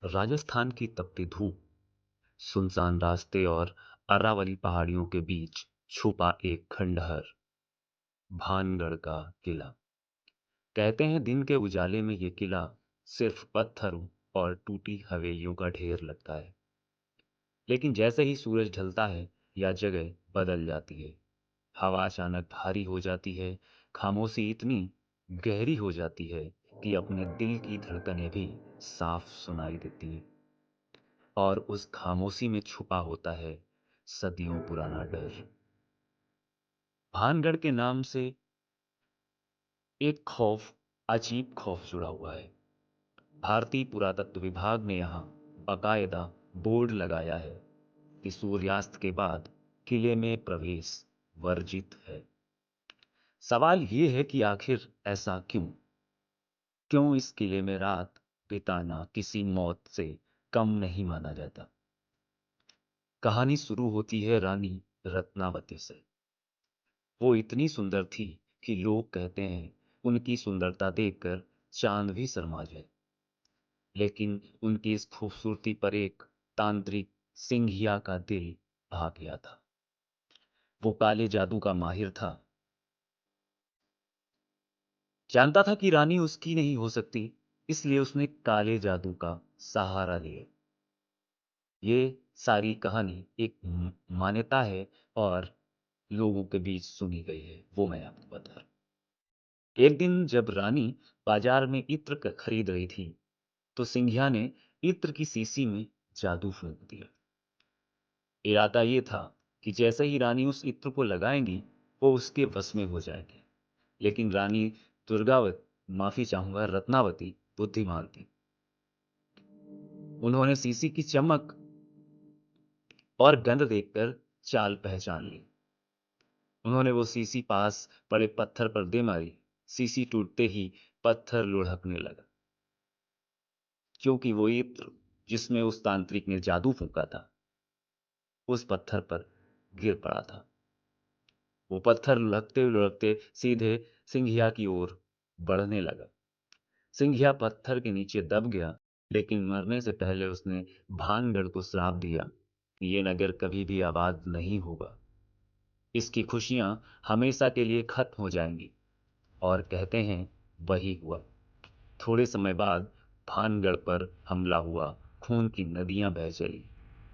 राजस्थान की तपती धूप, सुनसान रास्ते और अरावली पहाड़ियों के बीच छुपा एक खंडहर, भानगढ़ का किला। कहते हैं दिन के उजाले में ये किला सिर्फ पत्थरों और टूटी हवेलियों का ढेर लगता है। लेकिन जैसे ही सूरज ढलता है, यह जगह बदल जाती है। हवा अचानक भारी हो जाती है, खामोशी इतनी गहरी हो जाती है कि अपने दिल की धड़कनें भी साफ सुनाई देती हैं। और उस खामोशी में छुपा होता है सदियों पुराना डर। भानगढ़ के नाम से एक खौफ, अजीब खौफ जुड़ा हुआ है। भारतीय पुरातत्व विभाग ने यहाँ बाकायदा बोर्ड लगाया है कि सूर्यास्त के बाद किले में प्रवेश वर्जित है। सवाल ये है कि आखिर ऐसा क्यों? क्यों इस किले में रात बिताना किसी मौत से कम नहीं माना जाता? कहानी शुरू होती है रानी रत्नावती से। वो इतनी सुंदर थी कि लोग कहते हैं उनकी सुंदरता देखकर चांद भी शर्मा जाए। लेकिन उनकी इस खूबसूरती पर एक तांत्रिक सिंघिया का दिल भाग गया था। वो काले जादू का माहिर था। जानता था कि रानी उसकी नहीं हो सकती, इसलिए उसने काले जादू का सहारा लिया। ये सारी कहानी एक मान्यता है और लोगों के बीच सुनी गई है, वो मैं आपको बता रहा हूं। एक दिन जब रानी बाजार में इत्र खरीद रही थी, तो सिंघिया ने इत्र की शीशी में जादू फूंक दिया। इरादा ये था कि जैसे ही रानी उस इत्र को लगाएंगी, वो उसके वश में हो जाएगी। लेकिन रानी दुर्गावत माफी चाहूंगा रत्नावती बुद्धिमान थी। उन्होंने शीशी की चमक और गंध देखकर चाल पहचान ली। उन्होंने वो शीशी पास पड़े पत्थर पर दे मारी। शीशी टूटते ही पत्थर लुढ़कने लगा, क्योंकि वो इत्र जिसमें उस तांत्रिक ने जादू फूंका था, उस पत्थर पर गिर पड़ा था। वो पत्थर लुढ़कते लुढ़कते सीधे सिंघिया की ओर बढ़ने लगा। सिंघिया पत्थर के नीचे दब गया, लेकिन मरने से पहले उसने भानगढ़ को श्राप दिया कि ये नगर कभी भी आबाद नहीं होगा। इसकी खुशियां हमेशा के लिए खत्म हो जाएंगी। और कहते हैं वही हुआ। थोड़े समय बाद भानगढ़ पर हमला हुआ। खून की नदियां बह चली।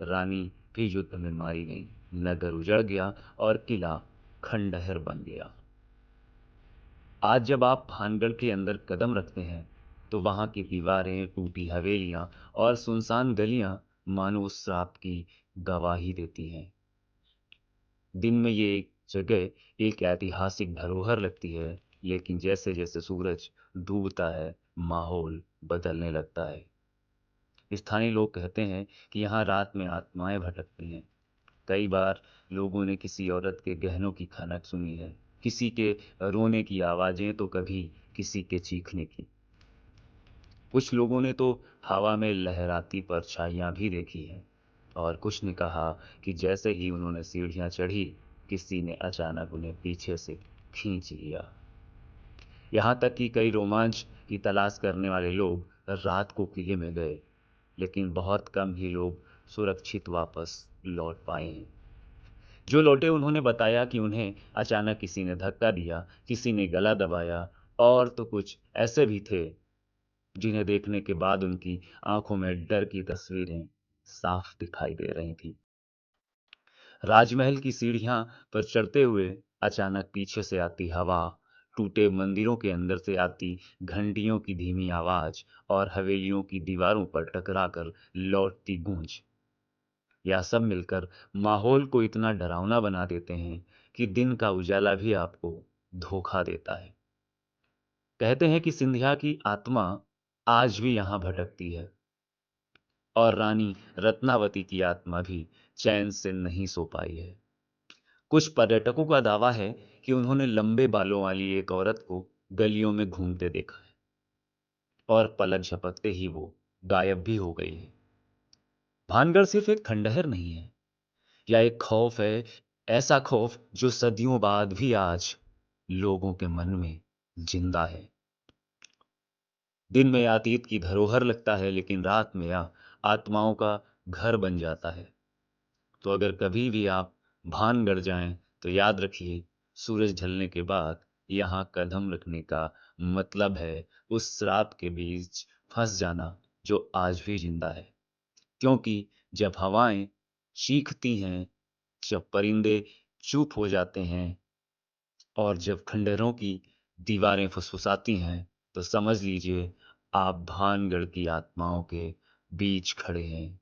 रानी भी युद्ध में मारी गई। नगर उजड़ गया और किला खंडहर बन गया। आज जब आप भानगढ़ के अंदर कदम रखते हैं, तो वहां की दीवारें, टूटी हवेलियां और सुनसान गलियां मानो उस श्राप की गवाही देती हैं। दिन में ये एक जगह एक ऐतिहासिक धरोहर लगती है, लेकिन जैसे जैसे सूरज डूबता है, माहौल बदलने लगता है। स्थानीय लोग कहते हैं कि यहाँ रात में आत्माएं भटकती हैं। कई बार लोगों ने किसी औरत के गहनों की खनक सुनी है, किसी के रोने की आवाजें, तो कभी किसी के चीखने की। कुछ लोगों ने तो हवा में लहराती परछाइयां भी देखी हैं। और कुछ ने कहा कि जैसे ही उन्होंने सीढ़ियां चढ़ी, किसी ने अचानक उन्हें पीछे से खींच लिया। यहाँ तक कि कई रोमांच की तलाश करने वाले लोग रात को किले में गए, लेकिन बहुत कम ही लोग सुरक्षित वापस लौट पाए हैं। जो लौटे उन्होंने बताया कि उन्हें अचानक किसी ने धक्का दिया, किसी ने गला दबाया, और तो कुछ ऐसे भी थे जिन्हें देखने के बाद उनकी आंखों में डर की तस्वीरें साफ दिखाई दे रही थी। राजमहल की सीढ़ियां पर चढ़ते हुए अचानक पीछे से आती हवा, टूटे मंदिरों के अंदर से आती घंटियों की धीमी आवाज और हवेलियों की दीवारों पर टकराकर लौटती गूंज, यह सब मिलकर माहौल को इतना डरावना बना देते हैं कि दिन का उजाला भी आपको धोखा देता है। कहते हैं कि सिंधिया की आत्मा आज भी यहां भटकती है, और रानी रत्नावती की आत्मा भी चैन से नहीं सो पाई है। कुछ पर्यटकों का दावा है कि उन्होंने लंबे बालों वाली एक औरत को गलियों में घूमते देखा है, और पलक झपकते ही वो गायब भी हो गई है। भानगढ़ सिर्फ एक खंडहर नहीं है, या एक खौफ है, ऐसा खौफ जो सदियों बाद भी आज लोगों के मन में जिंदा है। दिन में यह अतीत की धरोहर लगता है, लेकिन रात में यह आत्माओं का घर बन जाता है। तो अगर कभी भी आप भानगढ़ जाएं तो याद रखिए, सूरज ढलने के बाद यहाँ कदम रखने का मतलब है उस रात के बीच फंस जाना जो आज भी जिंदा है। क्योंकि जब हवाएं चीखती हैं, जब परिंदे चुप हो जाते हैं और जब खंडहरों की दीवारें फुसफुसाती हैं, तो समझ लीजिए आप भानगढ़ की आत्माओं के बीच खड़े हैं।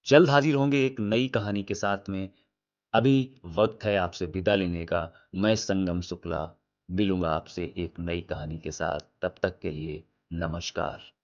जल्द हाजिर होंगे एक नई कहानी के साथ में। अभी वक्त है आपसे विदा लेने का। मैं संगम शुक्ला मिलूंगा आपसे एक नई कहानी के साथ। तब तक के लिए नमस्कार।